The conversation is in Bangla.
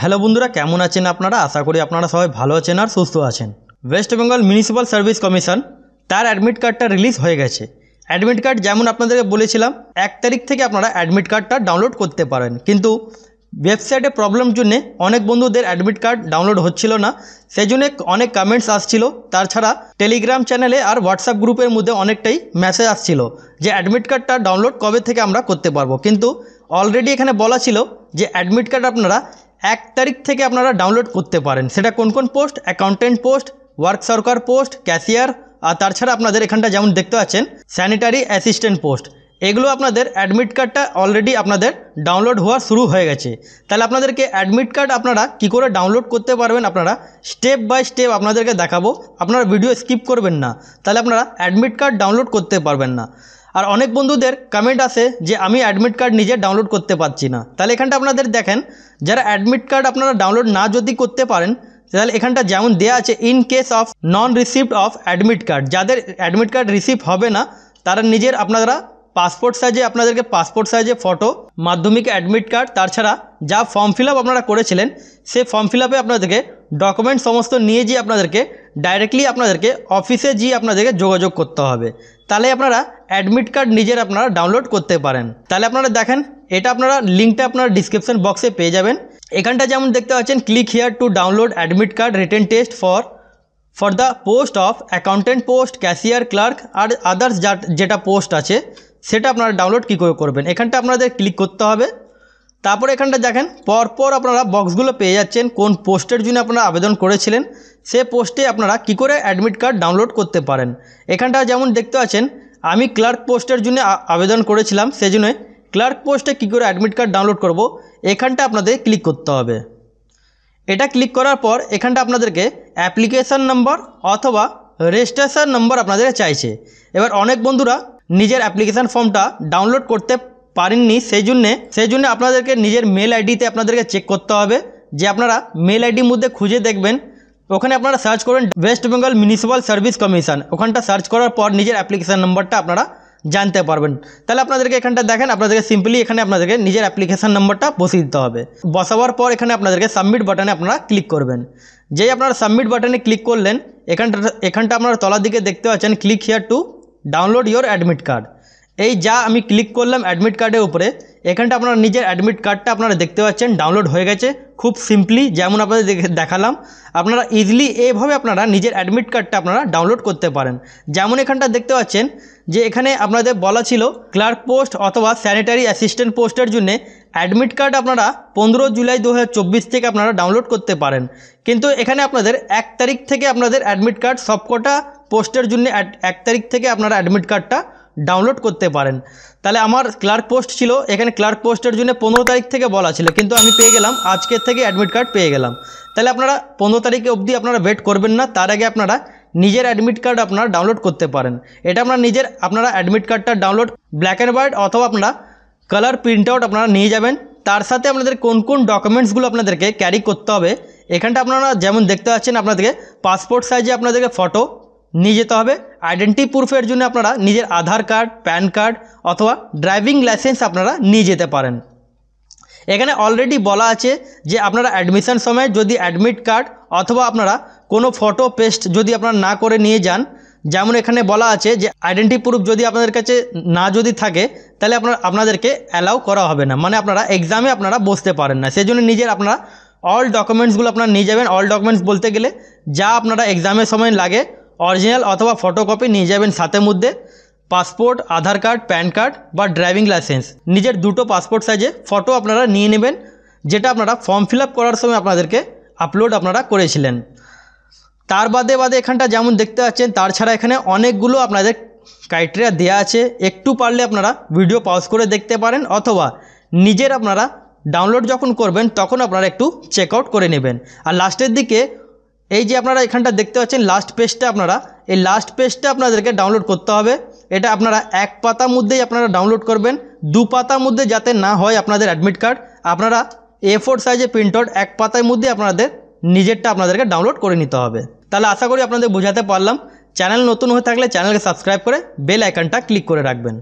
হ্যালো বন্ধুরা, কেমন আছেন আপনারা? আশা করি আপনারা সবাই ভালো আছেন আর সুস্থ আছেন। West Bengal municipal service commission তার অ্যাডমিট কার্ডটা রিলিজ হয়ে গেছে। অ্যাডমিট কার্ড যেমন আপনাদেরকে বলেছিলাম 1 তারিখ থেকে আপনারা অ্যাডমিট কার্ডটা ডাউনলোড করতে পারেন, কিন্তু ওয়েবসাইটে প্রবলেম জন্যে অনেক বন্ধুদের অ্যাডমিট কার্ড ডাউনলোড হচ্ছিল না। সেই জন্য অনেক কমেন্টস আসছিল। তাছাড়া টেলিগ্রাম চ্যানেলে আর হোয়াটসঅ্যাপ গ্রুপের মধ্যে অনেকটাই মেসেজ আসছিল যে অ্যাডমিট কার্ডটা ডাউনলোড কবে থেকে আমরা করতে পারবো। কিন্তু অলরেডি এখানে বলা ছিল যে অ্যাডমিট কার্ড আপনারা 1 তারিখ থেকে আপনারা ডাউনলোড করতে পারেন। সেটা কোন কোন পোস্ট? অ্যাকাউন্টেন্ট পোস্ট, ওয়ার্ক সরকার পোস্ট, ক্যাশিয়ার, আর তাছাড়া আপনাদের এখানটা যেমন দেখতে পাচ্ছেন স্যানিটারি অ্যাসিস্ট্যান্ট পোস্ট। এগুলো আপনাদের অ্যাডমিট কার্ডটা অলরেডি আপনাদের ডাউনলোড হওয়া শুরু হয়ে গেছে। তাহলে আপনাদেরকে অ্যাডমিট কার্ড আপনারা কি করে ডাউনলোড করতে পারবেন আপনারা স্টেপ বাই স্টেপ আপনাদেরকে দেখাবো। আপনারা ভিডিও স্কিপ করবেন না, তাহলে আপনারা অ্যাডমিট কার্ড ডাউনলোড করতে পারবেন না। আর অনেক বন্ধুদের কমেন্ট আসে যে আমি অ্যাডমিট কার্ড নিজে ডাউনলোড করতে পারছি না। তাহলে এখানটা আপনাদের দেখেন, যারা অ্যাডমিট কার্ড আপনারা ডাউনলোড না যদি করতে পারেন, তাহলে এখানটা যেমন দেওয়া আছে in case of non received of admit card, যাদের অ্যাডমিট কার্ড রিসিভ হবে না তারা নিজের আপনারা পাসপোর্ট সাইজে আপনাদেরকে পাসপোর্ট সাইজে ফটো, মাধ্যমিক অ্যাডমিট কার্ড, তাছাড়া যা ফর্ম ফিল আপ আপনারা করেছিলেন সেই ফর্ম ফিল আপে আপনাদেরকে ডকুমেন্ট সমস্ত নিয়ে গিয়ে আপনাদেরকে ডাইরেক্টলি আপনাদেরকে অফিসে গিয়ে আপনাদেরকে যোগাযোগ করতে হবে। তাহলে আপনারা অ্যাডমিট কার্ড নিজের আপনারা ডাউনলোড করতে পারেন। তাহলে আপনারা দেখেন, এটা আপনারা লিঙ্কটা আপনারা ডিসক্রিপশন বক্সে পেয়ে যাবেন। এখানটা যেমন দেখতে পাচ্ছেন click here to download admit card written test for the post of accountant post, cashier, clerk আর আদার্স যেটা পোস্ট আছে সেটা আপনারা ডাউনলোড কী করে করবেন, এখানটা আপনাদের ক্লিক করতে হবে। তারপরে এখানটা দেখেন পরপর আপনারা বক্সগুলো পেয়ে যাচ্ছেন কোন পোস্টের জন্য আপনারা আবেদন করেছিলেন, সে পোস্টে আপনারা কি করে অ্যাডমিট কার্ড ডাউনলোড করতে পারেন। এখানটা যেমন দেখতে পাচ্ছেন আমি ক্লার্ক পোস্টের জন্য আবেদন করেছিলাম, সেই জন্য ক্লার্ক পোস্টে কী করে অ্যাডমিট কার্ড ডাউনলোড করব এখানটা আপনাদের ক্লিক করতে হবে। এটা ক্লিক করার পর এখানটা আপনাদেরকে অ্যাপ্লিকেশান নম্বর অথবা রেজিস্ট্রেশন নম্বর আপনাদের চাইছে। এবার অনেক বন্ধুরা নিজের অ্যাপ্লিকেশান ফর্মটা ডাউনলোড করতে পারেননি, সেই জন্য আপনাদেরকে নিজের মেল আইডিতে আপনাদেরকে চেক করতে হবে। যে আপনারা মেল আইডির মধ্যে খুঁজে দেখবেন, ওখানে আপনারা সার্চ করবেন West Bengal municipal service commission, ওখানটা সার্চ করার পর নিজের অ্যাপ্লিকেশান নম্বরটা আপনারা জানতে পারবেন। তাহলে আপনাদেরকে এখানটা দেখেন, আপনাদেরকে সিম্পলি এখানে আপনাদেরকে নিজের অ্যাপ্লিকেশান নম্বরটা বসিয়ে দিতে হবে। বসাবার পর এখানে আপনাদেরকে সাবমিট বাটনে আপনারা ক্লিক করবেন। যেই আপনারা সাবমিট বাটনে ক্লিক করলেন, এখানটা আপনারা তলার দিকে দেখতে পাচ্ছেন click here to download your admit card. এই যা আমি ক্লিক করলাম অ্যাডমিট কার্ডের উপরে, এখানটা আপনারা নিজের অ্যাডমিট কার্ডটা আপনারা দেখতে পাচ্ছেন ডাউনলোড হয়ে গেছে। খুব সিম্পলি যেমন আপনাদের দেখালাম, আপনারা ইজিলি এইভাবে আপনারা নিজের অ্যাডমিট কার্ডটা আপনারা ডাউনলোড করতে পারেন। যেমন এখানটা দেখতে পাচ্ছেন যে এখানে আপনাদের বলা ছিল ক্লার্ক পোস্ট অথবা স্যানিটারি অ্যাসিস্ট্যান্ট পোস্টের জন্য অ্যাডমিট কার্ড আপনারা 15 জুলাই 2024 থেকে আপনারা ডাউনলোড করতে পারেন। কিন্তু এখানে আপনাদের 1 তারিখ থেকে আপনাদের অ্যাডমিট কার্ড সবকটা পোস্টের জন্য 1 তারিখ থেকে আপনারা অ্যাডমিট কার্ডটা ডাউনলোড করতে পারেন। তাহলে আমার ক্লার্ক পোস্ট ছিল, এখানে ক্লার্ক পোস্টের জন্য 15 তারিখ থেকে বলা ছিল, কিন্তু আমি পেয়ে গেলাম আজকের থেকে অ্যাডমিট কার্ড পেয়ে গেলাম। তাহলে আপনারা 15 তারিখে অবধি আপনারা ওয়েট করবেন না, তার আগে আপনারা নিজের অ্যাডমিট কার্ড আপনারা ডাউনলোড করতে পারেন। এটা আপনারা অ্যাডমিট কার্ডটা ডাউনলোড ব্ল্যাক অ্যান্ড হোয়াইট অথবা আপনারা কালার প্রিন্ট আউট আপনারা নিয়ে যাবেন। তার সাথে আপনাদের কোন কোন ডকুমেন্টসগুলো আপনাদেরকে ক্যারি করতে হবে এখানটা আপনারা যেমন দেখতে পাচ্ছেন, আপনাদেরকে পাসপোর্ট সাইজে আপনাদেরকে ফটো নিয়ে যেতে হবে। আইডেন্টি প্রুফের জন্য আপনারা নিজের আধার কার্ড, প্যান কার্ড অথবা ড্রাইভিং লাইসেন্স আপনারা নিয়ে যেতে পারেন। এখানে অলরেডি বলা আছে যে আপনারা অ্যাডমিশন সময় যদি অ্যাডমিট কার্ড অথবা আপনারা কোনো ফটো পেস্ট যদি আপনারা না করে নিয়ে যান, যেমন এখানে বলা আছে যে আইডেন্টি প্রুফ যদি আপনাদের কাছে না যদি থাকে তাহলে আপনাদেরকে অ্যালাউ করা হবে না, মানে আপনারা এক্সামে আপনারা বসতে পারেন না। সেই জন্য নিজের আপনারা অল ডকুমেন্টসগুলো আপনারা নিয়ে যাবেন। অল ডকুমেন্টস বলতে গেলে যা আপনারা এক্সামের সময় লাগে অরিজিনাল অথবা ফটোকপি নিয়ে যাবেন, সাথে মধ্যে পাসপোর্ট, আধার কার্ড, প্যান কার্ড বা ড্রাইভিং লাইসেন্স, নিজের 2টো পাসপোর্ট সাইজে ফটো আপনারা নিয়ে নেবেন, যেটা আপনারা ফর্ম ফিল আপ করার সময় আপনাদেরকে আপলোড আপনারা করেছিলেন। তার বাদে এখানটা যেমন দেখতে পাচ্ছেন, তার ছাড়া এখানে অনেকগুলো আপনাদের ক্রাইটেরিয়া দেওয়া আছে। একটু পারলে আপনারা ভিডিও পজ করে দেখতে পারেন অথবা নিজের আপনারা ডাউনলোড যখন করবেন তখন আপনারা একটু চেক আউট করে নেবেন। আর লাস্টের দিকে এই যে আপনারা এখানটা দেখতে পাচ্ছেন লাস্ট পেজটা, এই লাস্ট পেজটা আপনাদেরকে ডাউনলোড করতে হবে। এটা আপনারা 1 পাতার মধ্যেই আপনারা ডাউনলোড করবেন, 2 পাতার মধ্যে যাতে না হয় আপনাদের অ্যাডমিট কার্ড। আপনারা A4 সাইজে প্রিন্ট আউট 1 পাতার মধ্যে আপনাদের নিজেরটা আপনাদেরকে ডাউনলোড করে নিতে হবে। তাহলে আশা করি আপনাদের বোঝাতে পারলাম। চ্যানেল নতুন হয়ে থাকলে চ্যানেলকে সাবস্ক্রাইব করে বেল আইকনটা ক্লিক করে রাখবেন।